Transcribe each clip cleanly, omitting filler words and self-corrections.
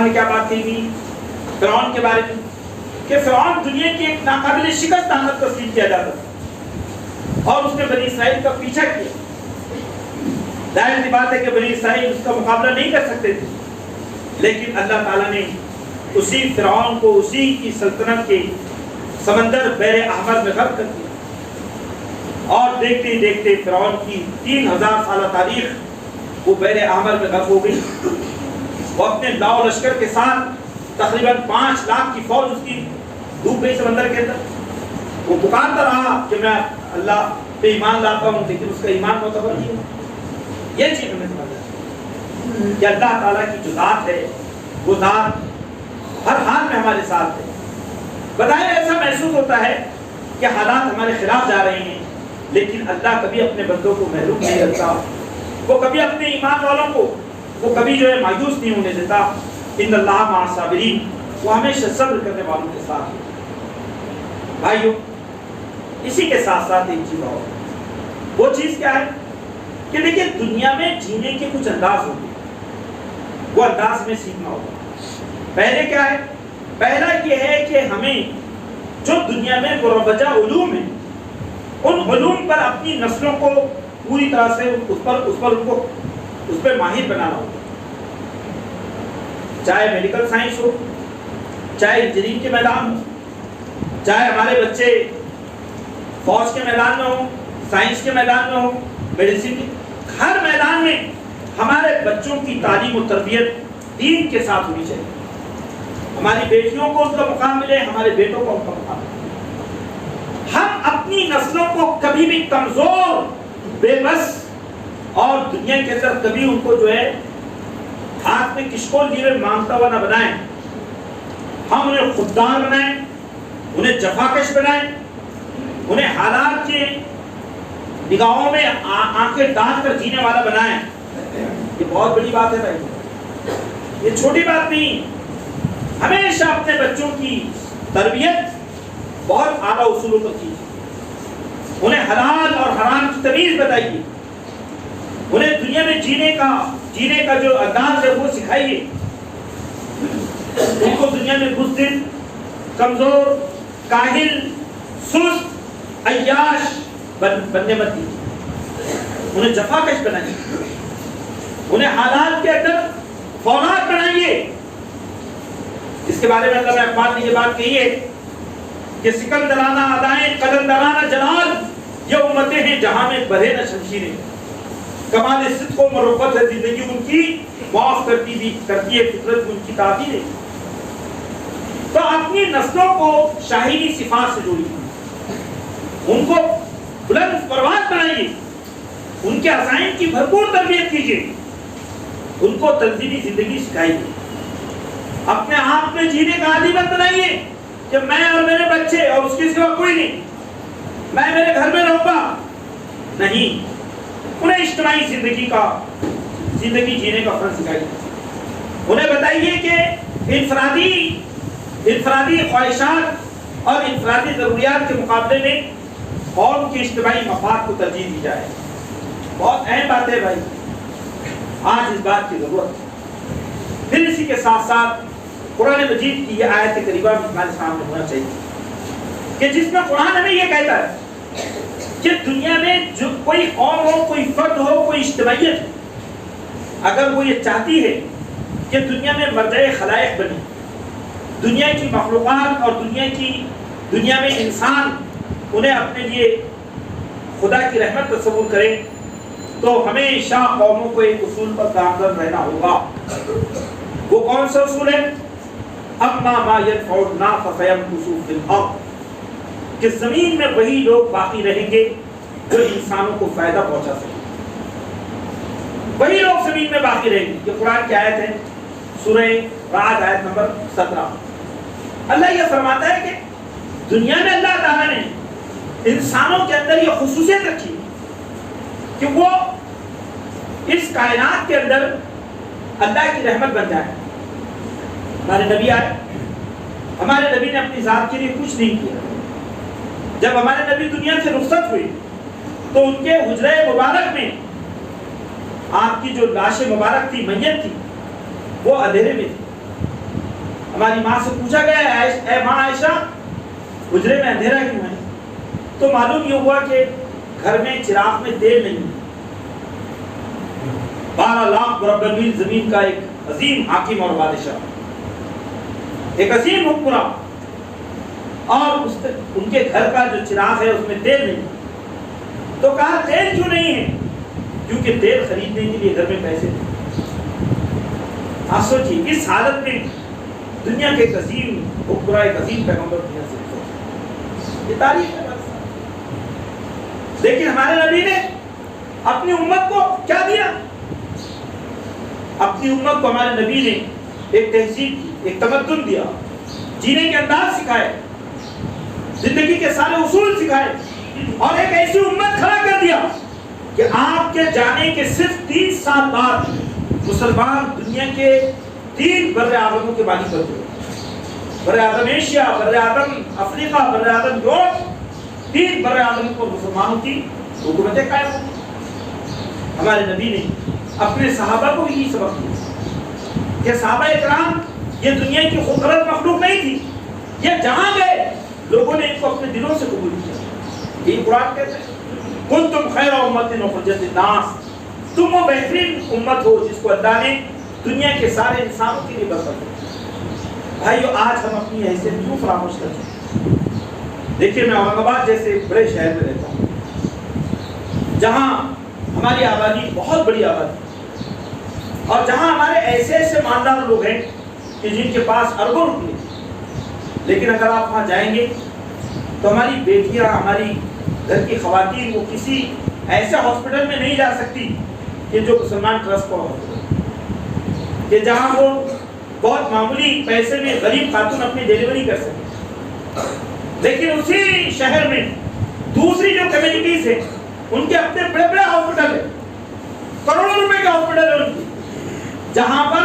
میں کیا بات کہی گئی فرعون کے بارے میں کہ فرعون دنیا کی ایک ناقابل شکست طاقت تسلیم کیا جاتا تھا اور اس نے بنی اسرائیل کا پیچھا کیا. ظاہر سی بات ہے کہ بنی اسرائیل اس کا مقابلہ نہیں کر سکتے تھے, لیکن اللہ تعالیٰ نے اسی فرعون کو اسی کی سلطنت کے سمندر بحر احمر میں غرق کر دیا اور دیکھتے ہی دیکھتے فرعون کی 3000 سالہ تاریخ وہ بحر احمر میں غرق ہو گئی. وہ اپنے لاؤ لشکر کے ساتھ تقریباً 5 لاکھ کی فوج اس کی ڈوب گئی سمندر کے اندر. وہ پکارتا رہا کہ میں اللہ پہ ایمان لاتا ہوں, لیکن اس کا ایمان معتبر نہیں ہوا. یہ چیز ہمیں سمجھنا کہ اللہ تعالیٰ کی جو ذات ہے وہ ذات ہر حال میں ہمارے ساتھ ہے. بظاہر ایسا محسوس ہوتا ہے کہ حالات ہمارے خلاف جا رہے ہیں, لیکن اللہ کبھی اپنے بندوں کو محروم نہیں رکھتا. وہ کبھی اپنے ایمان والوں کو وہ کبھی جو ہے مایوس نہیں ہونے دیتا. ان اللہ مع الصابرین, وہ ہمیشہ صبر کرنے والوں کے ساتھ ہے. بھائیو, اسی کے ساتھ ساتھ ایک چیز اور, وہ چیز کیا ہے کہ دیکھیں دنیا میں جینے کے کچھ انداز ہوتے ہیں, وہ انداز میں سیکھنا ہوگا. پہلے کیا ہے؟ پہلا یہ ہے کہ ہمیں جو دنیا میں مروجہ علوم ہیں ان علوم پر اپنی نسلوں کو پوری طرح سے اس پر ماہر بنانا ہوگا. چاہے میڈیکل سائنس ہو, چاہے انجینئرنگ کے میدان ہو, چاہے ہمارے بچے فوج کے میدان میں ہو, سائنس کے میدان میں ہو, میڈیسن کے, ہر میدان میں ہمارے بچوں کی تعلیم و تربیت دین کے ساتھ ہونی چاہیے. ہماری بیٹیوں کو ان کا مقام ملے, ہمارے بیٹوں کو ان کا مقام ملے. ہم اپنی نسلوں کو کبھی بھی کمزور, بے بس اور دنیا کے اندر کبھی ان کو جو ہے ہاتھ میں کشکول لیے مانگتا ہوا نہ بنائیں. ہم انہیں خوددار بنائیں, انہیں جفاکش بنائیں, انہیں حالات کے نگاہوں میں آنکھیں ڈال کر جینے والا بنائیں. یہ بہت بڑی بات ہے بھائی, یہ چھوٹی بات نہیں. ہمیشہ اپنے بچوں کی تربیت بہت اعلیٰ اصولوں پر کیجیے. انہیں حلال اور حرام کی تمیز بتائیے. انہیں دنیا میں جینے کا جو انداز ہے وہ سکھائیے. ان کو دنیا میں بزدل, کمزور, کاہل, سست, عیاش بننے مت دیجیے. انہیں جفاکش بنائیے. انہیں حالات کے اندر فولاد بنائیے. اس کے بارے میں اللہ اقبال نے یہ بات کہی ہے کہ سکندرانہ ادائیں قلندرانہ جلال, یہ امتیں ہیں جہاں میں بڑھے نہ شمشیریں. کمال صدق و مروت ہے زندگی ان کی, معاف کرتی ہے فطرت ان کی تعبیر ہے. تو اپنی نسلوں کو شاہینی صفات سے جوڑیے, ان کو بلند پرواز بنائیے, ان کے عزائم کی بھرپور تربیت کیجیے, ان کو تنظیمی زندگی سکھائیے. اپنے آپ میں جینے کا عادی مت بنائیے کہ میں اور میرے بچے اور اس کے سوا کوئی نہیں, میں میرے گھر میں رہوں گا. نہیں, انہیں اجتماعی زندگی جینے کا فن سکھائیے. انہیں بتائیے کہ انفرادی خواہشات اور انفرادی ضروریات کے مقابلے میں قوم کے اجتماعی مفاد کو ترجیح دی جائے. بہت اہم بات ہے بھائی, آج اس بات کی ضرورت ہے. پھر اسی کے ساتھ ساتھ قرآن مجید کی یہ آیت کریمہ بھی ہمارے سامنے ہونا چاہیے کہ جس میں قرآن ہمیں یہ کہتا ہے کہ دنیا میں جو کوئی قوم ہو, کوئی فرد ہو, کوئی اجتماعیت ہو, اگر وہ یہ چاہتی ہے کہ دنیا میں مرجع خلائق بنے, دنیا کی مخلوقات اور دنیا میں انسان انہیں اپنے لیے خدا کی رحمت تصور کرے, تو ہمیشہ قوموں کو ایک اصول پر گامزن رہنا ہوگا. وہ کون سا اصول ہے؟ اما ما ينفع الناس فيمكثوا في الارض, کہ زمین میں وہی لوگ باقی رہیں گے جو انسانوں کو فائدہ پہنچا سکیں. وہی لوگ زمین میں باقی رہیں گے. یہ قرآن کی آیت ہے, سورہ رعد آیت نمبر 17. اللہ یہ فرماتا ہے کہ دنیا میں اللہ تعالیٰ نے انسانوں کے اندر یہ خصوصیت رکھی کہ وہ اس کائنات کے اندر اللہ کی رحمت بن جائے. ہمارے نبی آئے, ہمارے نبی نے اپنی ذات کے لیے کچھ نہیں کیا. جب ہمارے نبی دنیا سے رخصت ہوئے تو ان کے حجرہ مبارک میں آپ کی جو لاش مبارک تھی, میت تھی, وہ اندھیرے میں تھی. ہماری ماں سے پوچھا گیا اے ماں عائشہ حجرے میں اندھیرا کیوں ہے؟ تو معلوم یہ ہوا کہ گھر میں چراغ میں تیل نہیں ہے۔ 12 لاکھ مربع میل زمین کا ایک عظیم حاکم اور بادشاہ، ایک عظیم حکمراں، اور ان کے گھر کا جو چراغ ہے اس میں تیل نہیں۔ تو کہا تیل کیوں نہیں ہے؟ کیونکہ تیل خریدنے کے لیے گھر میں پیسے نہیں۔ آپ سوچیے اس حالت میں دنیا کے ایک عظیم حکمراں، ایک عظیم پیغمبر دنیا سے یہ تاریخ ہے۔ لیکن ہمارے نبی نے اپنی امت کو کیا دیا؟ اپنی امت کو ہمارے نبی نے ایک تہذیب کی، ایک تمدن دیا، جینے کے انداز سکھائے، زندگی کے سارے اصول سکھائے، اور ایک ایسی امت کھڑا کر دیا کہ آپ کے جانے کے صرف 30 سال بعد مسلمان دنیا کے 3 بر اعظموں کے مالک بن گئے۔ بر اعظم ایشیا، بر اعظم افریقہ، بر اعظم یورپ، 3 بر اعظموں پر مسلمانوں کی حکومتیں قائم ہوئی۔ ہمارے نبی نے اپنے صحابہ کو یہی سبق دیا کہ صحابہ اکرام یہ دنیا کی خوبصورت مخلوق نہیں تھی، یہ جہاں گئے لوگوں نے ان کو اپنے دلوں سے قبول کیا۔ یہ قرآن کہتے ہیں کنتم خیر امت اخرجت للناس، تم وہ بہترین امت ہو جس کو اللہ نے دنیا کے سارے انسانوں کے لیے برپا کیا۔ بھائیو آج ہم اپنی حیثیت کیوں فراموش کرتے ہیں؟ دیکھیے میں اورنگ آباد جیسے بڑے شہر میں رہتا ہوں جہاں ہماری آبادی بہت بڑی آبادی، اور جہاں ہمارے ایسے ایسے مالدار لوگ ہیں کہ جن کے پاس اربوں روپے، لیکن اگر آپ وہاں جائیں گے تو ہماری بیٹیاں، ہماری گھر کی خواتین وہ کسی ایسے ہاسپٹل میں نہیں جا سکتی کہ جو مسلمان ٹرسٹ کو کہ جہاں وہ بہت معمولی پیسے میں غریب خاتون اپنی ڈیلیوری کر سکے۔ لیکن اسی شہر میں دوسری جو کمیونٹیز ہیں ان کے اپنے بڑے بڑے ہاسپٹل ہیں، کروڑوں روپے کے ہاسپٹل ہیں ان کی، جہاں پر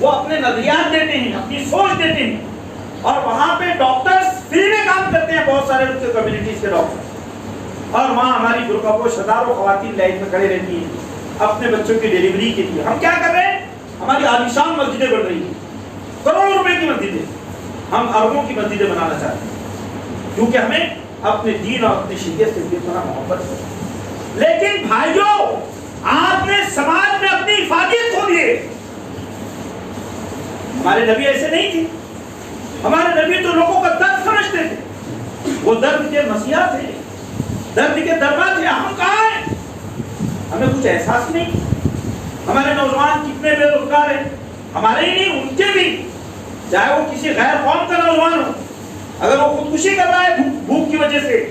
وہ اپنے نظریات دیتے ہیں، اپنی سوچ دیتے ہیں، اور وہاں پہ ڈاکٹرز فری میں کام کرتے ہیں، بہت سارے ان کے کمیونٹیز کے ڈاکٹر، اور وہاں ہماری برقع پوش ہزاروں خواتین لائن میں کھڑے رہتی ہیں اپنے بچوں کی ڈیلیوری کے لیے۔ ہم کیا کر رہے ہیں؟ ہماری عالیشان مسجدیں بن رہی ہیں، کروڑوں روپے کی مسجدیں، ہم اربوں کی مسجدیں بنانا چاہتے ہیں کیونکہ ہمیں اپنے دین اور اپنی شریعت سے بڑا محبت ہے۔ لیکن بھائیوں آپ نے سماج میں اپنی افادیت کھو دیے۔ ہمارے نبی ایسے نہیں تھے، ہمارے نبی تو لوگوں کا درد سمجھتے تھے، وہ درد کے مسیحا تھے، درد کے دربار تھے۔ ہم کہاں ہیں؟ ہمیں کچھ احساس نہیں۔ ہمارے نوجوان کتنے بے روزگار ہیں، ہمارے ہی نہیں ان کے بھی، چاہے وہ کسی غیر قوم کا نوجوان ہو، اگر وہ خودکشی کر رہا ہے بھوک کی وجہ سے،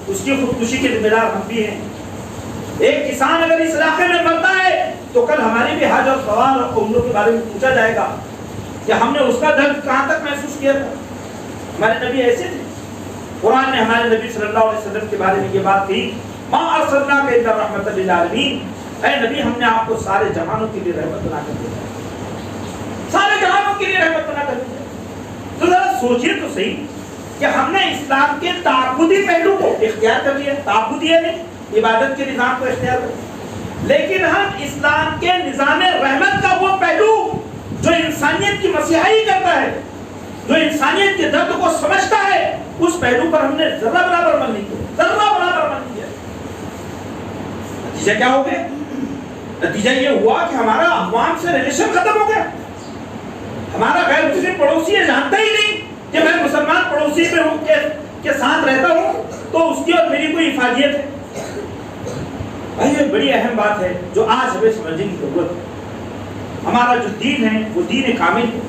اس کی خودکشی کے ذمہ دار ہم بھی ہیں۔ ایک کسان اگر اس علاقے میں مرتا ہے تو کل ہماری بھی حج اور سوال اور عمروں کے بارے میں پوچھا جائے گا کہ ہم نے اس کا درد کہاں تک محسوس کیا تھا۔ ہمارے نبی ایسے تھے۔ قرآن نے ہمارے نبی صلی اللہ علیہ وسلم کے بارے میں یہ بات کہی ما ارسلناک الا رحمۃ للعالمین، اے نبی ہم نے آپ کو سارے جہانوں کے لیے رحمت بنا کر بھیجا، سارے جہانوں کے لیے رحمت بنا کر بھیجا۔ تو ذرا سوچئے تو صحیح کہ ہم نے اسلام کے تعبدی پہلو کو اختیار کر لیا، تعبدی ہے نہیں عبادت کے نظام کو اختیار کر لیا، لیکن ہم اسلام کے نظام رحمت کا وہ پہلو جو انسانیت کی مسیحائی کرتا ہے، جو انسانیت کے درد کو سمجھتا ہے، اس پہلو پر ہم نے ذرہ برابر عمل نہیں کیا، ذرہ برابر عمل نہیں کیا۔ نتیجہ کیا ہو گیا؟ نتیجہ یہ ہوا کہ ہمارا اقوام سے ریلیشن ختم ہو گیا۔ ہمارا غیر مسلم پڑوسی یہ جانتا ہی نہیں کہ میں مسلمان پڑوسی پہ ہوں کے ساتھ رہتا ہوں تو اس کی اور میری کوئی افادیت ہے۔ بھائی یہ بڑی اہم بات ہے جو آج ہمیں سمجھنے کی ضرورت ہے۔ ہمارا جو دین ہے وہ دین کامل ہے،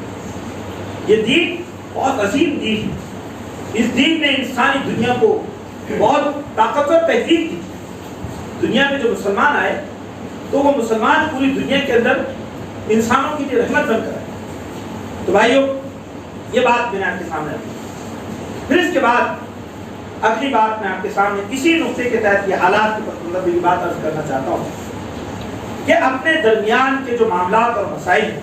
یہ دین بہت عظیم دین ہے۔ اس دین نے انسانی دنیا کو بہت طاقتور تہذیب دی۔ دنیا میں جو مسلمان آئے تو وہ مسلمان پوری دنیا کے اندر انسانوں کے لیے رحمت بن کر آئے۔ تو بھائیو یہ بات میں نے آپ کے سامنے رکھی۔ پھر اس کے بعد اگلی بات میں آپ کے سامنے اسی نقطے کے تحت یہ حالات کے مطلب یہ بات عرض کرنا چاہتا ہوں کہ اپنے درمیان کے جو معاملات اور مسائل ہیں،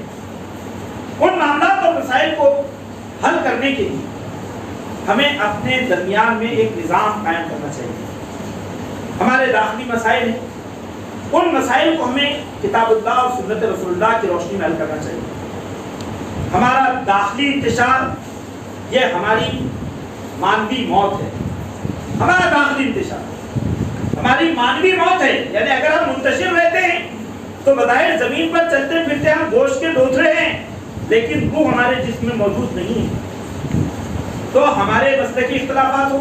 ان معاملات اور مسائل کو حل کرنے کے لیے ہمیں اپنے درمیان میں ایک نظام قائم کرنا چاہیے۔ ہمارے داخلی مسائل ہیں، ان مسائل کو ہمیں کتاب اللہ اور سنت رسول اللہ کی روشنی میں حل کرنا چاہیے۔ ہمارا داخلی انتشار یہ ہماری مانوی موت ہے. ہمارا داخلی انتشار ہماری مانوی موت ہے. یعنی اگر ہم منتشر رہتے ہیں تو بظاہر زمین پر چلتے پھرتے ہم گوشت کے ڈوتھرے ہیں لیکن وہ ہمارے جسم میں موجود نہیں ہے. تو ہمارے مسلکی اختلافات ہو,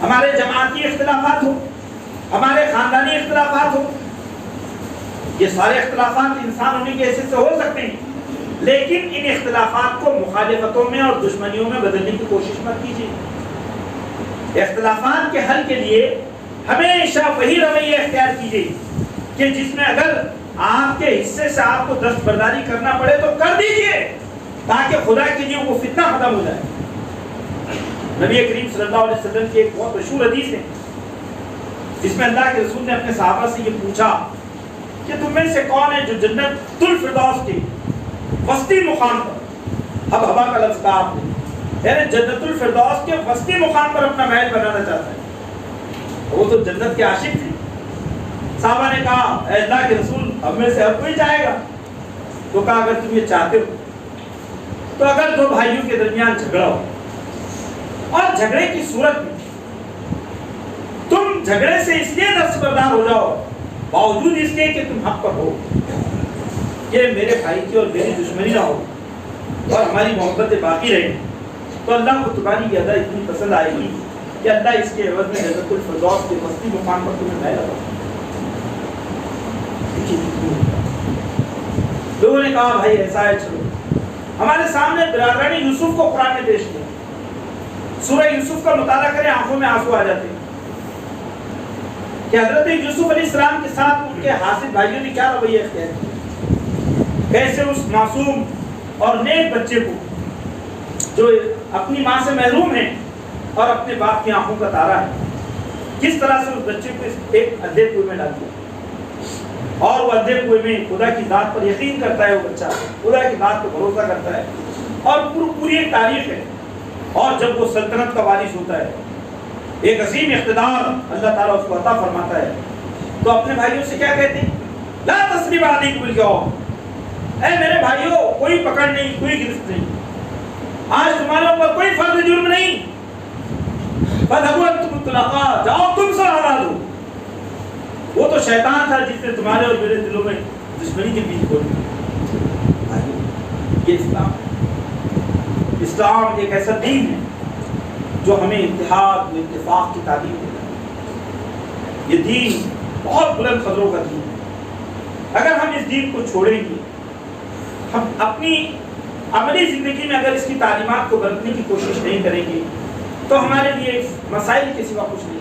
ہمارے جماعتی اختلافات ہو, ہمارے خاندانی اختلافات ہو, یہ سارے اختلافات انسان ہونے کی حیثیت سے ہو سکتے ہیں, لیکن ان اختلافات کو مخالفتوں میں اور دشمنیوں میں بدلنے کی کوشش مت کیجیے. اختلافات کے حل کے لیے ہمیشہ وہی رویہ اختیار کیجیے کہ جس میں اگر آپ کے حصے سے آپ کو دستبرداری کرنا پڑے تو کر دیجیے تاکہ خدا کے لیے وہ فتنہ ختم ہو جائے. نبی کریم صلی اللہ علیہ وسلم کی ایک بہت مشہور حدیث ہے جس میں اللہ کے رسول نے اپنے صحابہ سے یہ پوچھا کہ تم میں سے کون ہے جو جنت الفردوس کے وسطی مقام پر, اب ہوا کا لفظ کہا آپ نے, یعنی جنت الفردوس کے وسطی مقام پر اپنا محل بنانا چاہتا ہے. وہ تو جنت کے عاشق تھے. صحابہ نے کہا اے اللہ کے رسول اب میں سے اب کوئی جائے گا؟ تو کہا اگر تم یہ چاہتے ہو تو اگر دو بھائیوں کے درمیان جھگڑا ہو اور جھگڑے کی صورت میں تم جھگڑے سے اس لیے دستبردار ہو جاؤ باوجود اس کے کہ تم حق پر ہو, کہ میرے بھائی کی اور میری دشمنی نہ ہو اور ہماری محبت باقی رہے, تو اللہ کو تمہاری یہ ادا اتنی پسند آئے گی کہ اللہ اس کے عوض میں جنت الفردوس کے وسطی مقام پر تمہیں لے لگا. لوگوں نے کہا بھائی ایسا ہے, چلو. ہمارے سامنے برادران یوسف کو قرآن نے پیش کیا. سورہ یوسف کا مطالعہ کریں آنکھوں میں آنسو آ جاتے ہیں کہ حضرت یوسف علیہ السلام کے ساتھ ان کے حاسد بھائیوں نے کیا رویہ اختیار کیا, کیسے اس معصوم اور نیک بچے کو جو اپنی ماں سے محروم ہے اور اپنے باپ کی آنکھوں کا تارا ہے, کس طرح سے اس بچے کو ایک اندھے کنویں میں ڈال دیا. اور وہ اندھے کنویں میں خدا کی ذات پر یقین کرتا ہے, وہ بچہ خدا کی ذات پر بھروسہ کرتا ہے اور پوری ایک تاریخ ہے. اور جب وہ سلطنت کا وارث ہوتا ہے, ایک عظیم اقتدار اللہ تعالیٰ اس کو عطا فرماتا ہے, تو اپنے بھائیوں سے کیا کہتے ہیں؟ لا تثریب علیکم اليوم, اے میرے بھائیوں کوئی پکڑ نہیں, کوئی گرفت نہیں, آج تمہارے اوپر کوئی فرض جرم نہیں, فاذهبوا انتم الطلقاء, جاؤ تم سے آزاد ہو. وہ تو شیطان تھا جس نے تمہارے اور میرے دلوں میں دشمنی کے بیج بو دی. یہ اسلام ایک ایسا دین ہے جو ہمیں اتحاد و اتفاق کی تعلیم دیتا ہے. یہ دین بہت بلند قدروں کا دین ہے. اگر ہم اس دین کو چھوڑیں گے, ہم اپنی عملی زندگی میں اگر اس کی تعلیمات کو برتنے کی کوشش نہیں کریں گے تو ہمارے لیے مسائل کے سوا کچھ نہیں,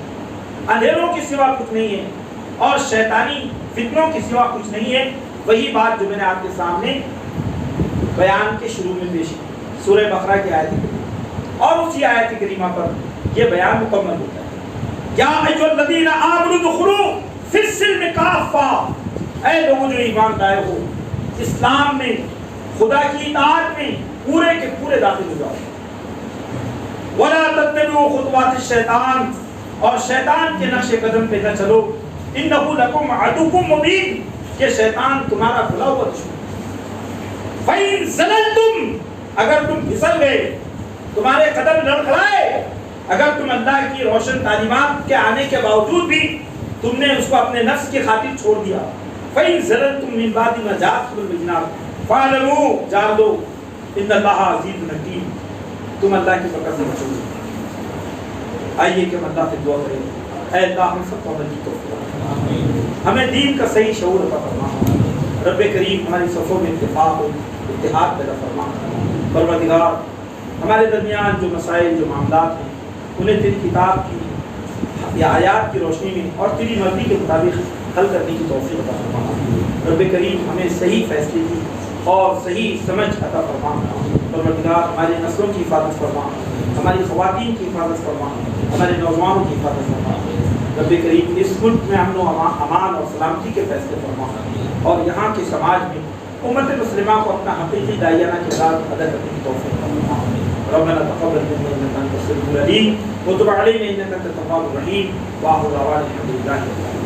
اندھیروں کے سوا کچھ نہیں ہے اور شیطانی فتنوں کے سوا کچھ نہیں ہے. وہی بات جو میں نے آپ کے سامنے بیان کے شروع میں پیش کی سورہ بقرہ کی آیت کریمہ, اور اسی آیت کریمہ پر یہ بیان مکمل ہوتا ہے. یا ایھا الذین آمنوا ادخلوا فی السلم کافہ, اے لوگوں جو ایمان لائے ہو اسلام میں خدا کی اطاعت میں پورے کے پورے داخل ہو جاؤ. ولا تتبعوا خطوات الشیطان, اور شیطان کے نقش قدم پہ نہ چلو. انہ لکم عدو مبین, کہ شیطان تمہارا بھلا ہوا دشمن. فَإِن زَلَلْتُمْ, اگر تم پھسل گئے, تمہارے قدم لڑکھڑائے, اگر تم اللہ کی روشن تعلیمات کے آنے کے باوجود بھی تم نے اس کو اپنے نفس کی خاطر چھوڑ دیا, فَإِن زَلَلْتُمْ مِن بَعْدِ مَا جَاءَتْكُمُ الْبَيِّنَاتُ فَاعْلَمُوا, جان دو, إِنَّ اللَّهَ عَزِيزٌ حَكِيمٌ, تم اللہ کی فقط سے بچو. آئیے کہ ہم اللہ سے دعا کریں, اے اللہ ہم سب کو عمل کی توفیق, ہمیں دین کا صحیح شعور عطا فرما. رب کریم ہماری صفوں میں اتفاق و اتحاد پیدا فرما. پروردگار ہمارے درمیان جو مسائل جو معاملات ہیں انہیں تیری کتاب کی یا آیات کی روشنی میں اور تیری مرضی کے مطابق حل کرنے کی توفیق عطا فرما. رب کریم ہمیں صحیح فیصلے کی اور صحیح سمجھ عطا فرما. پروردگار ہمارے نسلوں کی حفاظت فرما, ہماری خواتین کی حفاظت فرما, ہمارے نوجوانوں کی حفاظت فرما. رب کریم اس ملک میں امن و امان اور سلامتی کے فیصلے فرما, اور یہاں کے سماج میں امت مسلمہ کو اپنا حقیقی داعیانہ کردار ادا کرنے کی توفیق فرما. ربنا تقبل منا انك انت السميع العليم وتب علينا انك انت التواب الرحيم. واخر دعوانا الحمد لله.